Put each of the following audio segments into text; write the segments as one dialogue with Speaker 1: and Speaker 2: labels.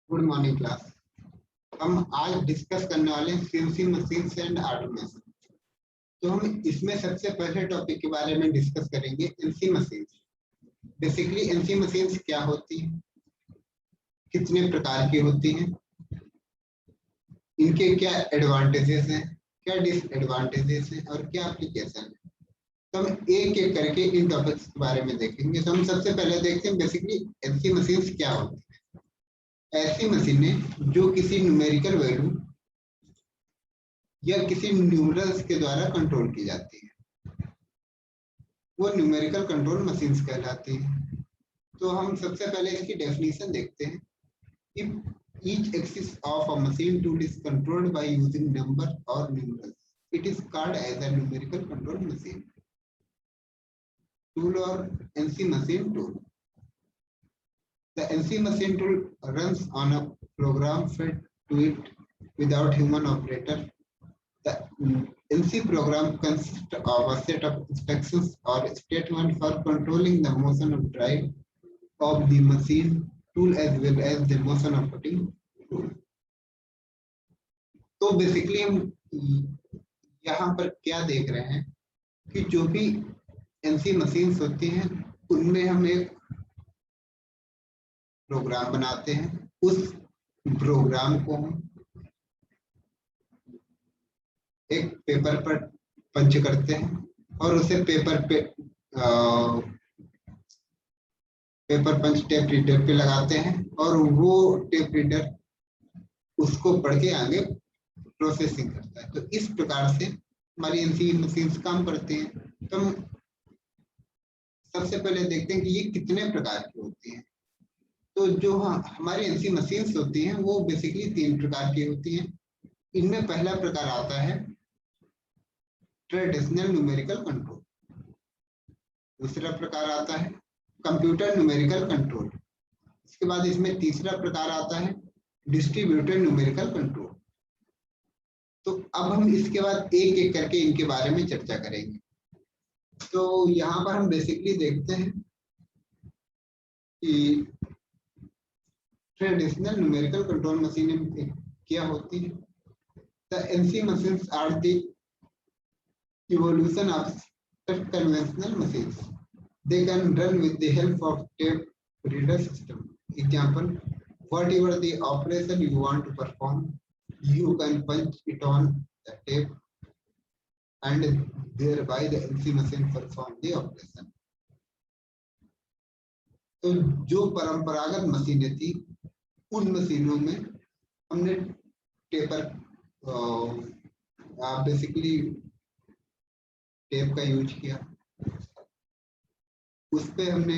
Speaker 1: Good morning class. हम आज discuss करने वाले हैं सीएनसी मशीन्स एंड ऑटोमेशन। तो हम इसमें सबसे पहले टॉपिक के बारे में डिस्कस करेंगे NC machines. Basically NC machines क्या होती हैं, कितने प्रकार की होती हैं, इनके क्या एडवांटेजेस हैं, क्या डिसएडवांटेजेस हैं और क्या एप्लीकेशन है। तो हम एक एक करके इन टॉपिक्स के बारे में देखेंगे। तो हम सबसे पहले देखते हैं बेसिकली एनसी मशीन्स क्या होती है। ऐसी मशीनें जो किसी न्यूमेरिकल वैल्यू या किसी न्यूमरल्स के द्वारा कंट्रोल की जाती है, वो न्यूमेरिकल कंट्रोल मशीन्स कहलाती है। तो हम सबसे पहले इसकी डेफिनेशन देखते हैं। If each axis of a machine tool is controlled by using number और numerals, it is called as a numerical control machine tool और NC machine tool. The NC machine tool runs on a program fed to it without human operator. The NC program consists of a set of instructions or statements for controlling the motion of drive of the machine tool as well as the motion of cutting tool. तो basically हम यहाँ पर क्या देख रहे हैं कि जो भी एनसी मशीन्स होती हैं उनमें हम एक प्रोग्राम बनाते हैं। उस प्रोग्राम को हम एक पेपर पर पंच करते हैं और उसे पेपर पंच टेप रीडर पे लगाते हैं और वो टेप रीडर उसको पढ़ के आगे प्रोसेसिंग करता है। तो इस प्रकार से हमारी एनसी मशीन्स काम करती हैं। तो हम सबसे पहले देखते हैं कि ये कितने प्रकार की होती हैं। तो जो हमारी एनसी मशीन्स होती हैं वो बेसिकली 3 प्रकार की होती हैं। इनमें पहला प्रकार आता है ट्रेडिशनल न्यूमेरिकल कंट्रोल, दूसरा प्रकार आता है कंप्यूटर न्यूमेरिकल कंट्रोल, इसके बाद इसमें तीसरा प्रकार आता है डिस्ट्रीब्यूटेड न्यूमेरिकल कंट्रोल। तो अब हम इसके बाद एक एक करके इनके बारे में चर्चा करेंगे। तो यहाँ पर हम बेसिकली देखते हैं कि ट्रेडिशनल न्यूमेरिकल कंट्रोल मशीन क्या होती है। The NC machines are the evolution of conventional machines. They can run with the help of tape reader system. Example, whatever the operation you want to perform, you can punch it on the tape and thereby the NC machine perform the operation. तो जो परंपरागत मशीनें थी उन मशीनों में हमने taper basically tape का यूज किया। उस पे हमने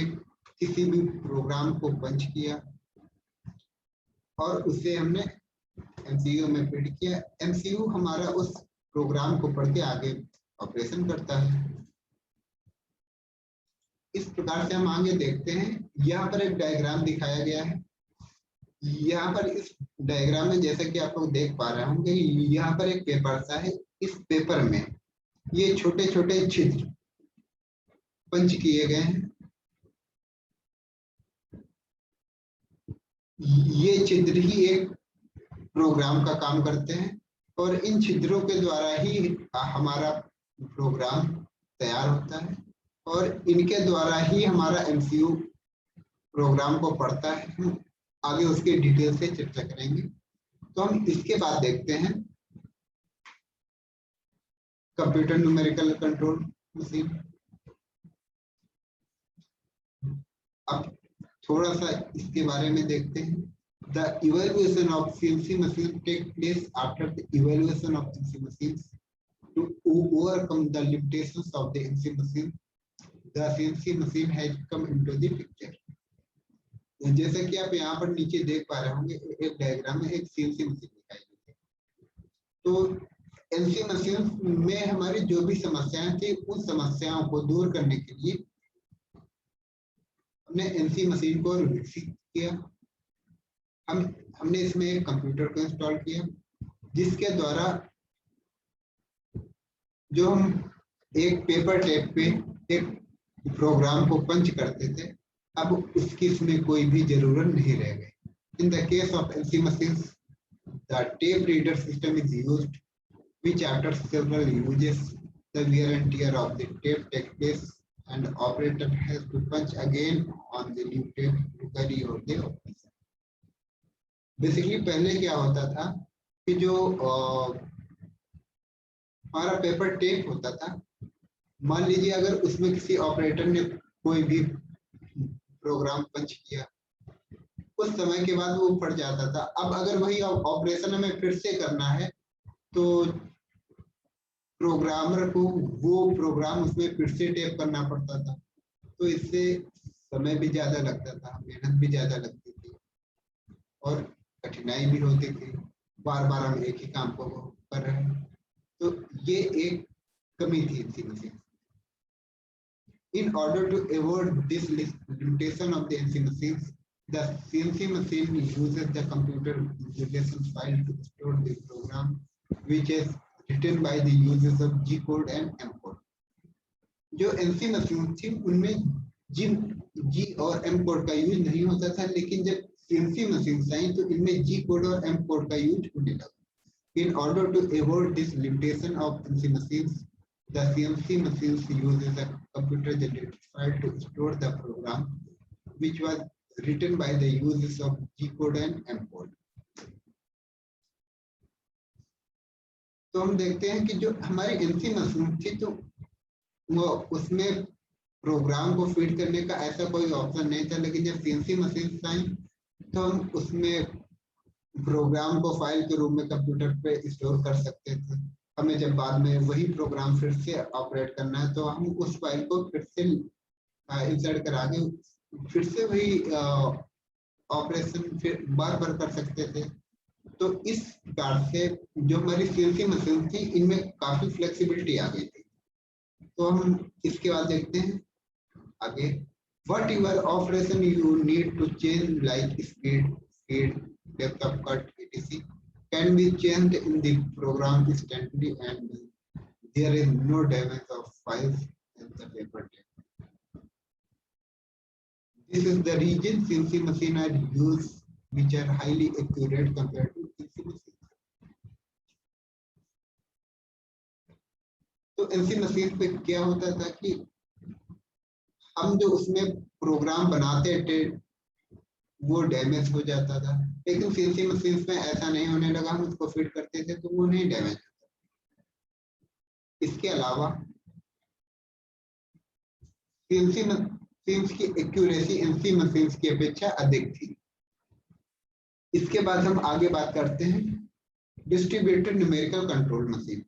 Speaker 1: किसी भी प्रोग्राम को पंच किया और उसे हमने एमसीयू में फीड किया। एमसीयू हमारा उस प्रोग्राम को पढ़ के आगे ऑपरेशन करता है। इस प्रकार से हम आगे देखते हैं। यहाँ पर एक डायग्राम दिखाया गया है। यहाँ पर इस डायग्राम में जैसा कि आप लोग देख पा रहे होंगे, यहाँ पर एक पेपर सा है। इस पेपर में ये छोटे छोटे छिद्र पंच किए गए हैं। ये छिद्र ही एक प्रोग्राम का काम करते हैं और इन छिद्रों के द्वारा ही हमारा प्रोग्राम तैयार होता है और इनके द्वारा ही हमारा एमसीयू प्रोग्राम को पढ़ता है। हम आगे उसके डिटेल से चर्चा करेंगे। तो हम इसके बाद देखते हैं कंप्यूटर न्यूमेरिकल कंट्रोल मशीन। अब थोड़ा सा इसके बारे में देखते हैं। The evaluation of CNC machine take place after the evaluation of NC machines to overcome the limitations of the NC machine. The CNC machine has come into the picture. जैसे कि आप यहाँ पर नीचे देख पा रहे होंगे, एक डायग्राम में एक CNC मशीन दिखाई गई है। तो NC मशीन में हमारी जो भी समस्याएं थी उन समस्याओं को दूर करने के लिए हमने NC मशीन को विकसित किया। हमने इसमें एक कंप्यूटर को इंस्टॉल किया जिसके द्वारा जो हम एक पेपर टेप पे एक प्रोग्राम को पंच करते थे, अब उसकी इसमें कोई भी जरूरत नहीं रह गई। In the case of LC machines, the tape reader system is used, which after several uses, the wear and tear of the tape takes place and the operator has to punch again on the new tape to carry out the operation. Basically पहले क्या होता था कि जो हमारा paper tape होता था, मान लीजिए अगर उसमें किसी ऑपरेटर ने कोई भी प्रोग्राम पंच किया, कुछ समय के बाद वो फट जाता था। अब अगर वही ऑपरेशन हमें फिर से करना है तो प्रोग्रामर को वो प्रोग्राम उसमें फिर से टेप करना पड़ता था, तो इससे समय भी ज्यादा लगता था, मेहनत भी ज्यादा लगती थी और कठिनाई भी होती थी। बार बार हम एक ही काम को कर रहे हैं, तो ये एक कमी थी इसी machine. In order to avoid this limitation of the CNC machines, the CNC machine uses the computer integration file to store the program, which is written by the users of G code and M code. जो NC machine थी उनमें G और M code का use नहीं होता था, लेकिन जब CNC मशीन आई तो इनमें G कोड और M कोड का यूज होने लगा। In order to avoid this limitation of NC machines, the CNC machines uses a computer-generated file to store the program, which was written by the users of G code and M code. तो हम देखते हैं कि जो हमारी NC machine थी तो वो उसमें प्रोग्राम को फीड करने का ऐसा कोई ऑप्शन नहीं था, लेकिन जब CNC मशीन आई तो हम उसमें प्रोग्राम को फाइल के रूप में कंप्यूटर पे स्टोर कर सकते थे। हमें जब बाद में वही प्रोग्राम फिर से ऑपरेट करना है तो हम उस फाइल को फिर से इंसर्ट करा के फिर से वही ऑपरेशन फिर बार बार कर सकते थे। तो इस प्रकार से जो हमारी CNC मशीन थी इनमें काफी फ्लेक्सिबिलिटी आ गई थी। तो हम इसके बाद देखते हैं आगे, whatever operation you need to change like speed, depth of cut, etc. can be changed in the program instantly and there is no damage of files in the paper tape. This is the reason CNC machines are used, which are highly accurate compared to NC machines. तो NC machine पे क्या होता था कि हम जो उसमें programme बनाते थे वो डैमेज हो जाता था, लेकिन CNC मशीन में ऐसा नहीं होने लगा। हम उसको फिट करते थे तो वो नहीं डैमेज होता। इसके अलावा CNC मशीन की एक्यूरेसी NC मशीन की अपेक्षा अधिक थी। इसके बाद हम आगे बात करते हैं डिस्ट्रीब्यूटेड न्यूमेरिकल कंट्रोल मशीन,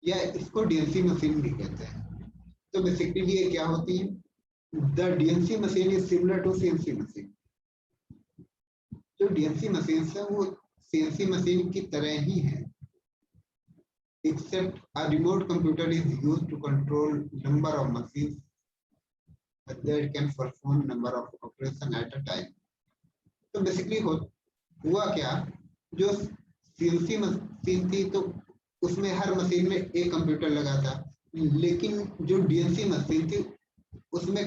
Speaker 1: या इसको DNC मशीन भी कहते हैं। तो बेसिकली ये क्या होती है? The DNC machine is similar to CNC machine. जो DNC मशीन है वो CNC मशीन की तरह ही है, except a remote computer is used to control number of machines that can perform number of operation at a time. तो basically हुआ क्या, जो CNC मशीन थी तो उसमें हर मशीन में एक कंप्यूटर लगा था, लेकिन जो DNC मशीन थी उसमें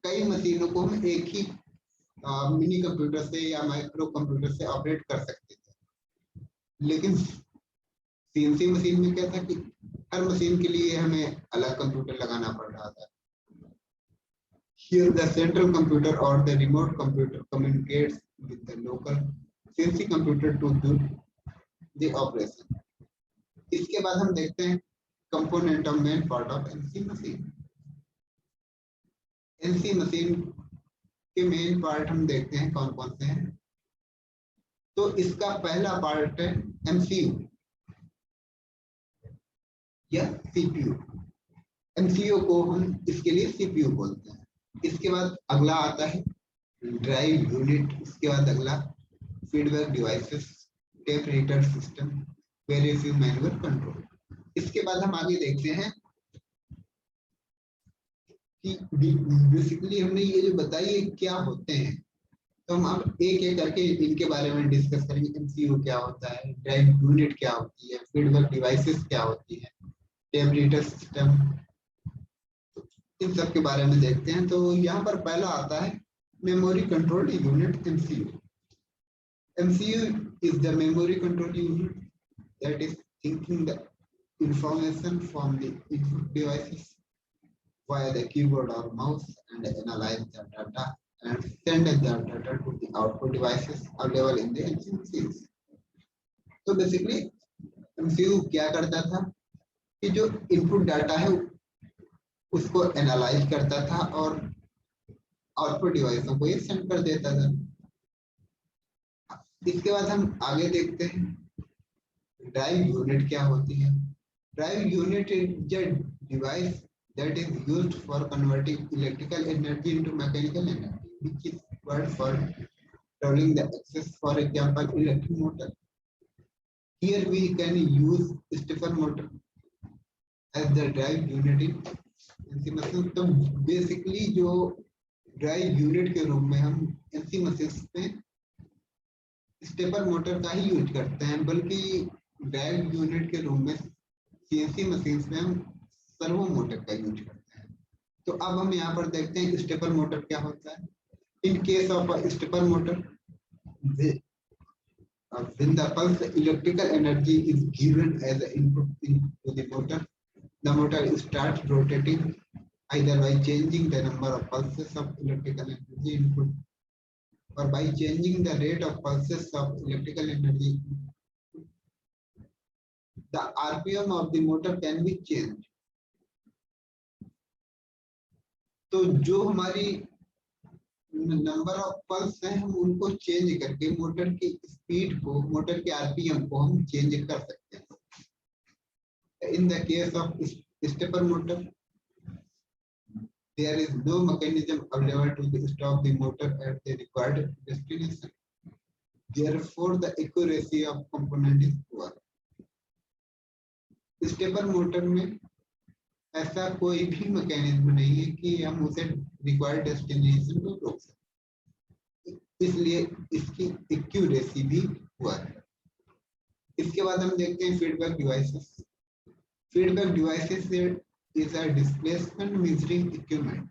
Speaker 1: कई मशीनों को हम एक ही मिनी कंप्यूटर से या माइक्रो कंप्यूटर से ऑपरेट कर सकते थे। लेकिन CNC मशीन में क्या था कि हर मशीन के लिए हमें अलग कंप्यूटर लगाना पड़ रहा था। Here the central computer or the remote computer communicates with the local CNC computer to do the operation. इसके बाद हम देखते हैं component of main part of NC machine. NC machine के मेन पार्ट हम देखते हैं कौन कौन से हैं। तो इसका पहला पार्ट है MCU या CPU। MCU को हम इसके लिए CPU बोलते हैं। इसके बाद अगला आता है ड्राइव यूनिट, इसके बाद अगला feedback devices, tape reader system, very few manual control. इसके बाद हम आगे देखते हैं कि बेसिकली हमने ये जो बताई क्या होते हैं, तो हम अब एक एक करके इनके बारे में डिस्कस करेंगे। MCU क्या होता है, ड्राइव यूनिट क्या होती है, फीडबैक डिवाइसेस क्या होती है, टेप रीडर सिस्टम, इन सब के बारे में देखते हैं। तो यहाँ पर पहला आता है memory control unit MCU। MCU is the memory control unit that is thinking the information from the input devices via the keyboard or mouse and analyze the data and send the data to the output devices available in the MCU machines. तो basically MCU क्या करता था कि जो input data है उसको analyse करता था और आउटपुट डिवाइसों को ये सेंड कर देता था। इसके बाद हम आगे देखते हैं ड्राइव यूनिट क्या होती है। Drive unit is a device that is used for converting electrical energy into mechanical energy, which is word for controlling the access, for example, electric motor. Here we can use stepper motor as the drive unit in NC machine. तो basically जो drive unit के रूप में हम NC machines में stepper motor का ही use करते हैं, बल्कि ड्राइव यूनिट के रूप में CNC मशीन्स में हम सर्वो मोटर का यूज करते हैं। तो अब हम यहाँ पर देखते हैं स्टेपर मोटर क्या होता है। In case of stepper motor, when the pulse electrical energy is given as an input into the motor starts rotating either by changing the number of pulses of electrical energy input or by changing the rate of pulses of electrical energy. The RPM of the motor can be changed. तो जो हमारी number of pulse है हम उनको change करके motor की speed को, motor के आरपीएम को हम चेंज कर सकते हैं। In the case of stepper motor there is no mechanism available to stop the motor at the required destination. Therefore, the accuracy of component is poor. Stepper motor में ऐसा कोई भी मैकेनिज्म नहीं है कि हम उसे रिक्वायर्ड डेस्टिनेशन को रोक सकें, इसलिए इसकी एक्यूरेसी भी हुआ है। इसके बाद हम देखते हैं feedback devices. Feedback devices is a displacement measuring equipment.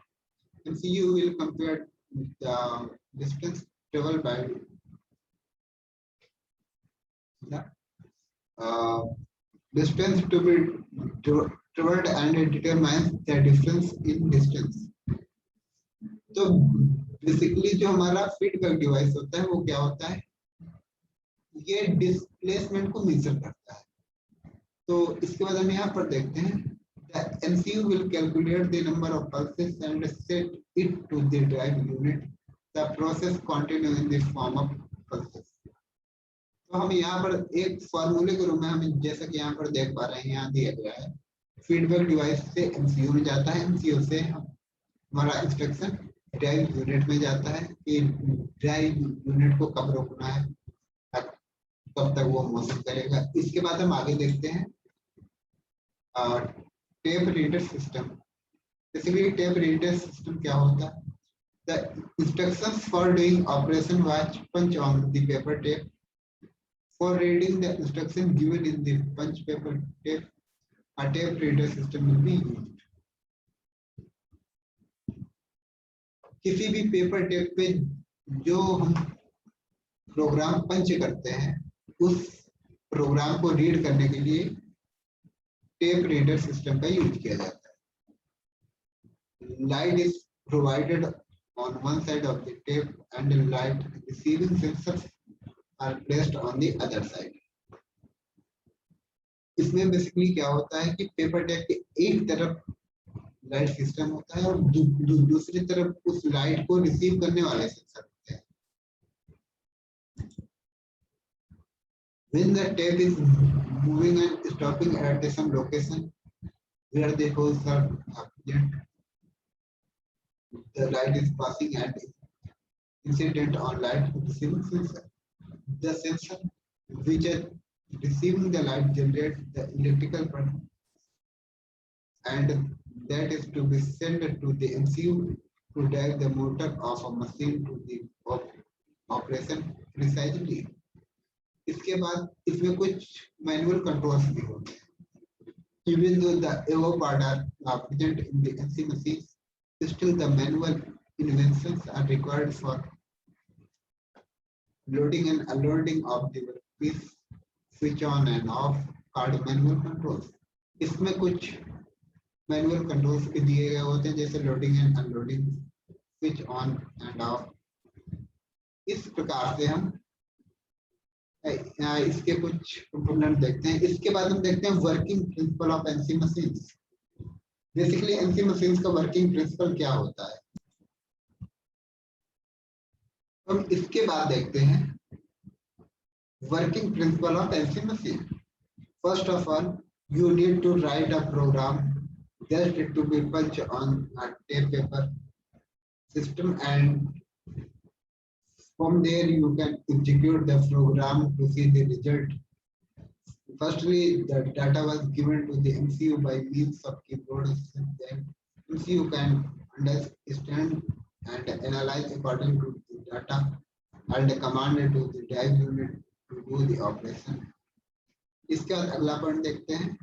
Speaker 1: MCU will compare the distance traveled by distance to be traveled and determines the difference in distance. तो बेसिकली जो हमारा फीडबैक डिवाइस होता है वो क्या होता है, ये डिस्प्लेसमेंट को मेजर करता है। तो इसके बाद हम यहाँ पर देखते हैं the MCU will calculate the number of pulses and set it to the drive unit. The process continues in the form of pulses. तो हम यहाँ पर एक फॉर्मूले के रूप में हम जैसा कि यहाँ पर देख पा रहे हैं, यहाँ दिया गया है फीडबैक डिवाइस से MCU में जाता है, MCU से हमारा इंस्ट्रक्शन ड्राइव यूनिट में जाता है कि ड्राइव यूनिट को कब रोकना है, कब तक वो मोशन करेगा। इसके बाद हम आगे देखते हैं tape reader system. Basically tape reader system क्या होता है, the instructions for doing operation was punch on the paper tape. For reading the instruction given in the punch paper tape, a tape reader system will be used. किसी भी paper tape पे जो हम programme पंच करते हैं उस programme को read करने के लिए टेप रीडर सिस्टम का यूज किया जाता है। Light is provided on one side of the tape and light receiving sensors are placed on the other side. इसमें बेसिकली क्या होता है कि पेपर टेप के एक तरफ लाइट सिस्टम होता है और दूसरी तरफ उस लाइट को रिसीव करने वाले सेंसर होते हैं। When the tape is moving and stopping at some location where the holes are present, the light is passing and incident on light receiving sensor. The sensor which is receiving the light generates the electrical current, and that is to be sent to the MCU to drive the motor of a machine to the operation precisely. इसके बाद इसमें कुछ manual controls भी होते हैं। Even though the above part are present in the NC machines, still the manual inventions are required for loading and unloading of the workpiece, switch on and off, card manual controls. इसमें कुछ manual controls भी दिए गए होते हैं जैसे loading and unloading, switch on end of. इस प्रकार से हम इसके कुछ कंपोनेंट देखते हैं। इसके बाद हम देखते हैं working principle of NC machines. Basically NC machines का वर्किंग प्रिंसिपल क्या होता है, हम इसके बाद देखते हैं working principle of NC machine. First of all, you need to write a program just to be punched on a tape paper system, and from there you can execute the program to see the result. Firstly, the data was given to the MCU by means of keyboards. Then MCU can understand and analyze according to the data and command to the drive unit to do the operation. इसके बाद अगला point देखते हैं।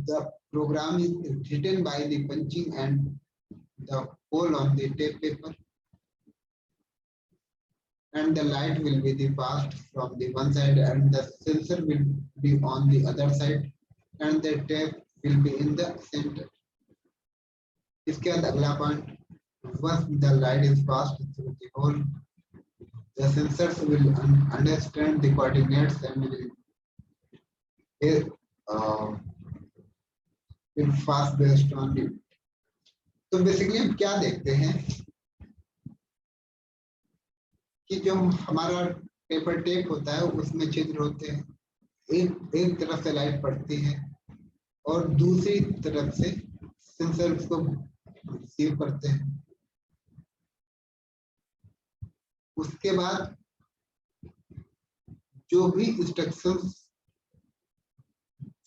Speaker 1: The program is written by the punching and the hole on the tape paper, and the light will be the passed from the one side and the sensor will be on the other side and the tape will be in the center. इसके बाद अगला point, once the light is passed through the hole, the sensors will understand the coordinates and will fast based on it. तो basically हम क्या देखते हैं कि जो हमारा पेपर टेप होता है उसमें छिद्र होते हैं, एक तरफ से लाइट पड़ती है और दूसरी तरफ से सेंसर उसको रिसीव करते हैं। उसके बाद जो भी इंस्ट्रक्शंस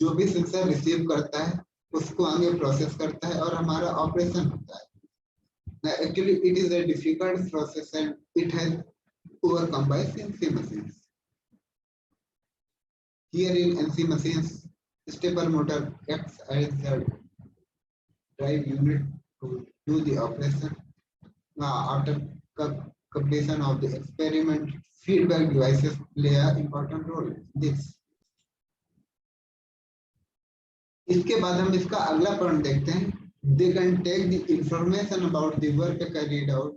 Speaker 1: जो भी सेंसर रिसीव करता है उसको आगे प्रोसेस करता है और हमारा ऑपरेशन होता है। Actually it is a difficult process and it has overcome bye CNC machines. Here in NC machines, stepper motor acts as the drive unit to do the operation. After completion of the experiment, feedback devices play an important role in this. इसके बाद हम इसका अगला point देखते हैं। They can take the information about the work carried out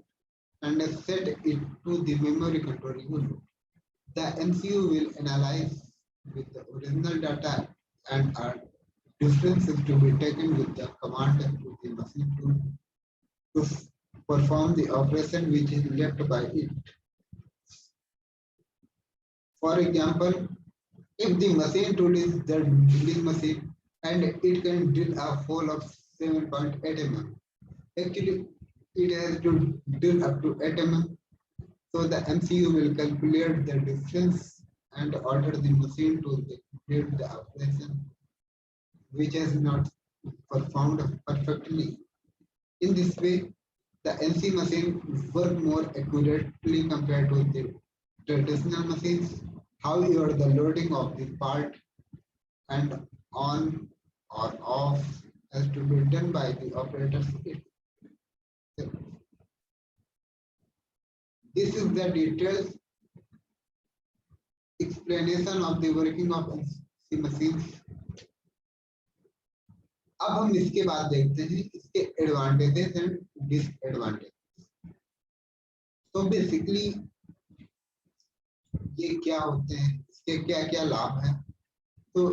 Speaker 1: and set it to the memory control unit. The MCU will analyze with the original data and are differences to be taken with the command to the machine to perform the operation which is left by it. For example, if the machine tool is the drilling machine and it can drill a hole of 7.8 mm, actually it has to drill up to 8 mm. So the MCU will calculate the difference and order the machine to complete the operation which has not performed perfectly. In this way, the NC machine work more accurately compared to the traditional machines. However, the loading of the part and on or off has to be done by the operators. This is the detailed explanation of the working of NC machines. अब हम इसके बाद देखते हैं इसके advantages and disadvantages. तो basically ये क्या होते हैं, इसके क्या क्या लाभ हैं। तो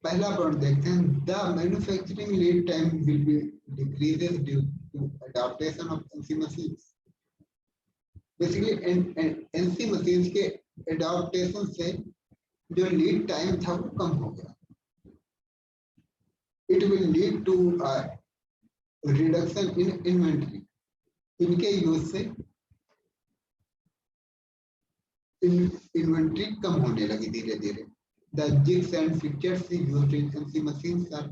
Speaker 1: पहला पॉइंट देखते हैं, the manufacturing lead time will be decreases due to adoption of NC machines. Basically NC machines के अडॉप्टेशन से जो लीड टाइम था वो कम हो गया। It will lead to a reduction in inventory. इनके यूज से इन्वेंट्री कम होने लगी धीरे धीरे। The jigs and fixtures used in NC machines are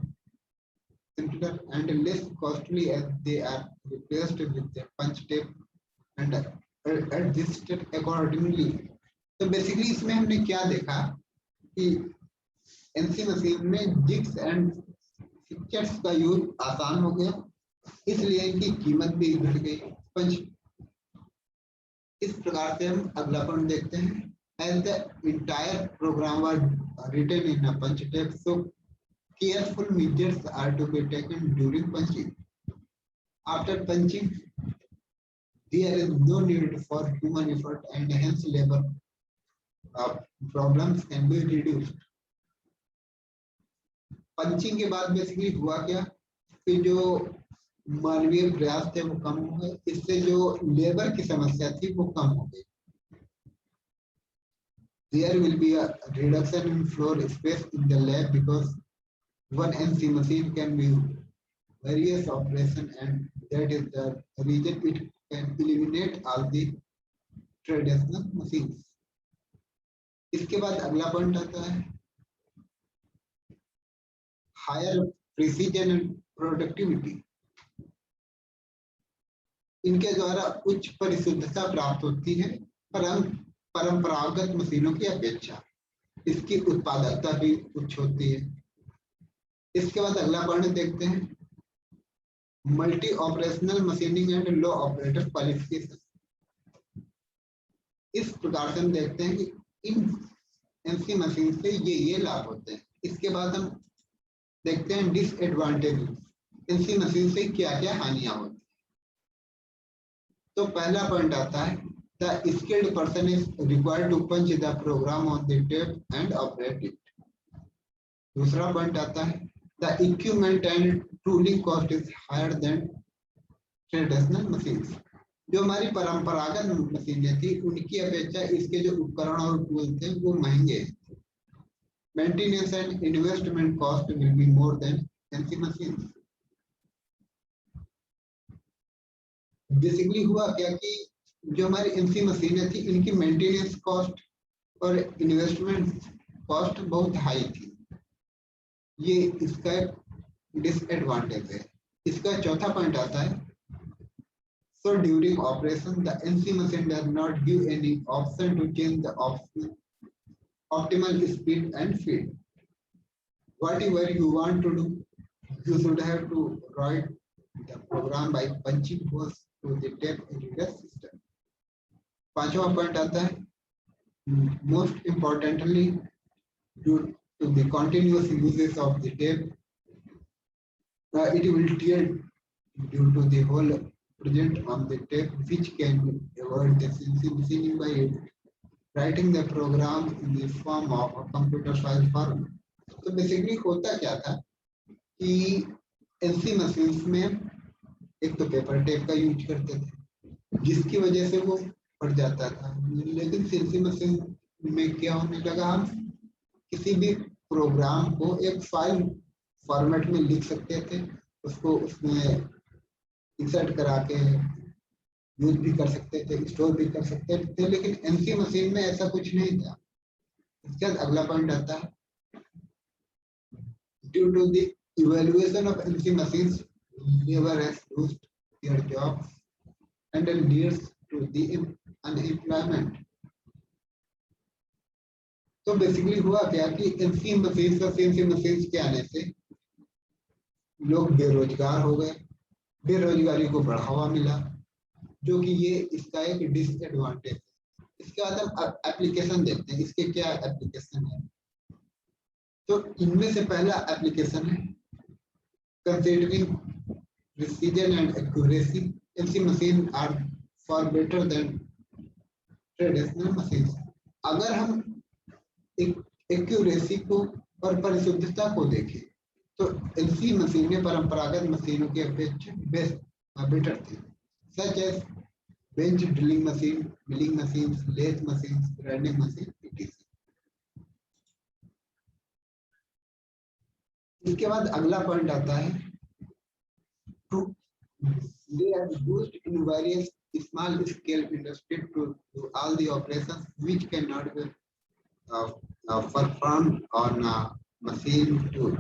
Speaker 1: simpler and less costly as they are replaced with the punch tape and adjusted accordingly. तो basically इसमें हमने क्या देखा कि NC मशीन में जिग्स एंड फिक्चर्स का यूज आसान हो गया, इसलिए इनकी कीमत भी घट गई। पंच इस प्रकार से हम अगला पॉइंट देखते हैं। As the entire program was written in a punch tape, so careful measures are to be taken during punching. After punching, there is no need for human effort and hence labor problems can be reduced. Punching के बाद basically हुआ क्या कि जो मानवीय प्रयास थे वो कम हो गए, इससे जो लेबर की समस्या थी वो कम हो गई। There will be a reduction in floor space in the lab because one NC machine can be various operation and that is the reason it can eliminate all the traditional machines. इसके बाद अगला point आता है higher precision and productivity. इनके द्वारा उच्च परिशुद्धता प्राप्त होती है परंपरागत मशीनों की अपेक्षा। इसकी उत्पादकता भी उच्च होती है। इसके बाद अगला पॉइंट देखते हैं multi operational machining and low operator qualification. इस प्रकार से हम देखते हैं कि इन एमसी मशीन से ये लाभ होते हैं। इसके बाद हम देखते हैं डिसएडवांटेज एमसी मशीन से क्या क्या हानियां होती हैं। तो पहला पॉइंट आता है the skilled person is required to punch the program on the tape and operate it. दूसरा पॉइंट आता है the equipment and tooling cost is higher than traditional machines. जो हमारी परंपरागत मशीनें थी उनकी अपेक्षा इसके जो उपकरण और टूल थे वो महंगे। Maintenance and investment cost will be more than MC machines. Basically हुआ क्या कि जो हमारी एमसी मशीनें थी इनकी मेंटेनेंस कॉस्ट और इन्वेस्टमेंट कॉस्ट बहुत हाई थी। ये इसका डिसएडवांटेज है। इसका चौथा पॉइंट आता है so during operation the NC machine does not give any option to change the optimal speed and feed. Whatever you want to do, you should have to write the program by punching holes to the tape reader system. पांचवा point आता है most importantly due to the continuous uses of the tape it will tear due to the hole present on the tape which can avoid the CNC machining by writing the program in the form of a computer file format. तो basically होता क्या था कि NC machines में एक तो paper tape का use करते थे जिसकी वजह से वो फट जाता था। लेकिन सीएनसी मशीन में क्या होने लगा, हम किसी भी प्रोग्राम को एक फाइल फॉर्मेट में लिख सकते थे, उसको उसमें इंसर्ट करा के यूज भी कर सकते थे, स्टोर भी कर सकते थे। लेकिन एमसी मशीन में ऐसा कुछ नहीं था। इसके बाद अगला पॉइंट आता है due to the evaluation of MC machines labour has loosed their jobs and leads to the unemployment. तो बेसिकली हुआ क्या कि एमसी मशीन्स और सीएनसी मशीन्स के आने से लोग बेरोजगार हो गए, बेरोजगारी को बढ़ावा मिला, जो कि ये इसका एक डिसएडवांटेज है। इसके बाद हम एप्लीकेशन देखते हैं, इसके क्या एप्लीकेशन है। तो इनमें से पहला एप्लीकेशन है considering precision and accuracy MC machine are far better than traditional machine. अगर हम एक्यूरेसी को और परिशुद्धता को देखें तो एमसी मशीनें परंपरागत मशीनों की अपेक्षा बेटर थी, such as bench drilling machine, milling machine, lathe machine, grinding machine etc. इसके बाद अगला पॉइंट आता है they are used in various small scale industries to do all the operations which cannot be performed on a machine tool.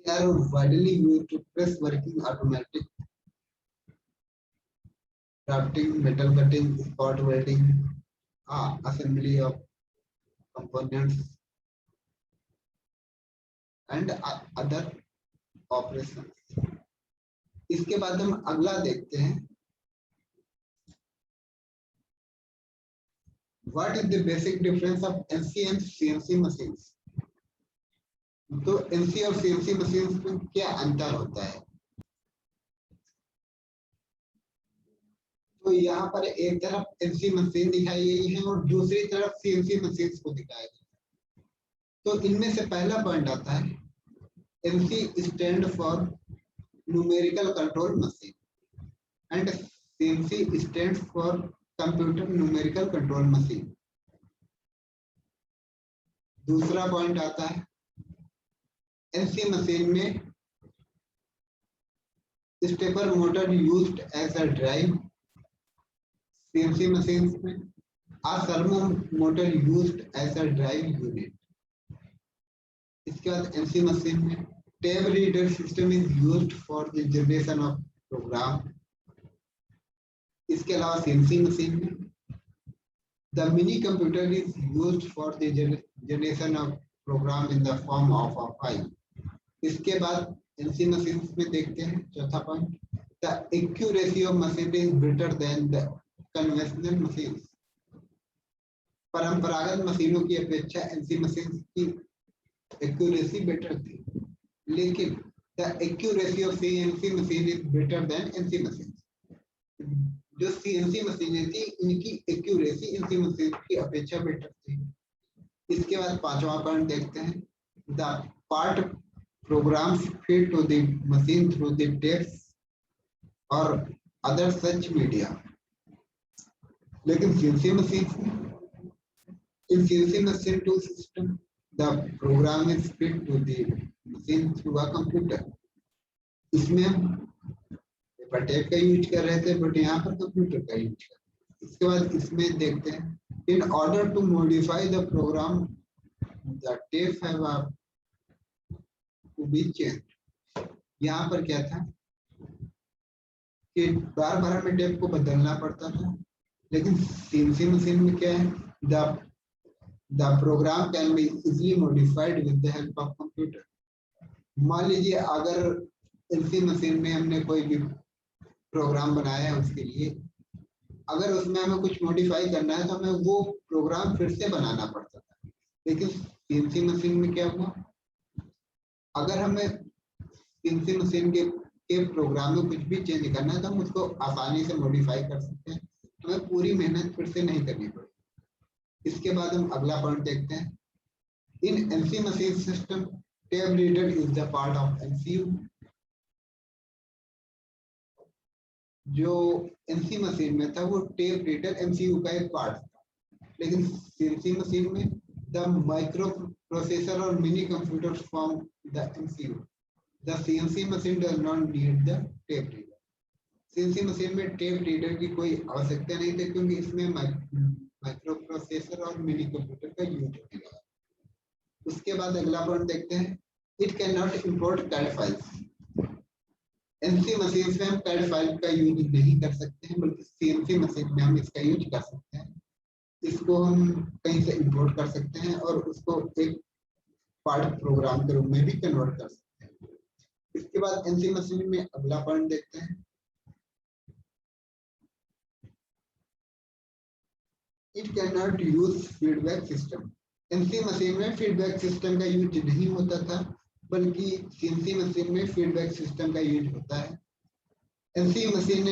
Speaker 1: They are widely used to press working, automatic drafting, metal cutting, spot welding, assembly of components and other operations. इसके बाद हम अगला देखते हैं what is the basic difference of NC and CNC machines? तो NC और CNC machines में क्या अंतर होता है? तो यहाँ पर एक तरफ एनसी मशीन दिखाई गई है और दूसरी तरफ सीएनसी मशीन्स को दिखाया गया है। तो इनमें से पहला पॉइंट आता है NC stand for numerical control machine and CNC stand for computer numerical control machine. दूसरा पॉइंट आता है एनसी मशीन में stepper motor used as a drive, CNC machines में a servo motor used as a drive unit। इसके बाद NC machine में tab reader system is used for the generation of program। इसके अलावा CNC machine में the mini computer is used for the generation of program in the form of a file। इसके बाद NC machine में देखते हैं चौथा point the accuracy of machine is better than the conventional machines। परंपरागत मशीनों की अपेक्षा एनसी मशीन की एक्यूरेसी बेटर थी, लेकिन the accuracy of CNC machine is better than NC machine. जो सीएनसी मशीनें थी इनकी एक्यूरेसी एनसी मशीन की अपेक्षा बेटर थी। इसके बाद पांचवा पॉइंट देखते हैं the part programs feed to the machine through the tapes और अदर सच मीडिया। लेकिन CNC machine in CNC machine tool system the program is fed to the machine through a computer। इसमें हम paper tape का use कर रहे थे but यहाँ पर कंप्यूटर का यूज कर रहे हैं। इसके बाद इसमें देखते हैं in order to modify the program the tape have to be changed। यहाँ पर क्या था कि बार बार हमें टेप को बदलना पड़ता था, लेकिन सीएनसी मशीन में क्या है the program can be easily modified with the help of computer। मान लीजिए अगर एनसी मशीन में हमने कोई भी प्रोग्राम बनाया है, उसके लिए अगर उसमें हमें कुछ मॉडिफाई करना है तो हमें वो प्रोग्राम फिर से बनाना पड़ता था। लेकिन सीएनसी मशीन में क्या हुआ, अगर हमें सीएनसी मशीन के प्रोग्राम में कुछ भी चेंज करना है तो हम उसको आसानी से मॉडिफाई कर सकते हैं, हमें पूरी मेहनत फिर से नहीं करनी पड़ेगी। इसके बाद हम अगला पॉइंट देखते हैं in NC machine system tape reader is the part of MCU. जो एनसी मशीन में था वो टेप रीडर एमसीयू का एक पार्ट था, लेकिन सीएनसी मशीन में द माइक्रो प्रोसेसर और mini computer form the MCU. The CNC machine does not need the tape reader. CNC machine में टेप रीडर की कोई आवश्यकता नहीं थी क्योंकि इसमें माइक्रो प्रोसेसर और मिनी कंप्यूटर का यूज होने लगा। उसके बाद अगला पॉइंट देखते हैं it can not import CAD files. NC machine में हम कैड फाइल का यूज नहीं कर सकते हैं, बल्कि सीएनसी मशीन में हम इसका यूज कर सकते हैं। इसको हम कहीं से इंपोर्ट कर सकते हैं और उसको एक पार्ट प्रोग्राम के रूप में भी कन्वर्ट कर सकते हैं। इसके बाद एनसी मशीन में अगला पॉइंट देखते हैं It cannot use feedback system। NC machine में फीडबैक सिस्टम का यूज नहीं होता था, बल्कि सीएनसी मशीन में फीडबैक सिस्टम का यूज होता है। NC machine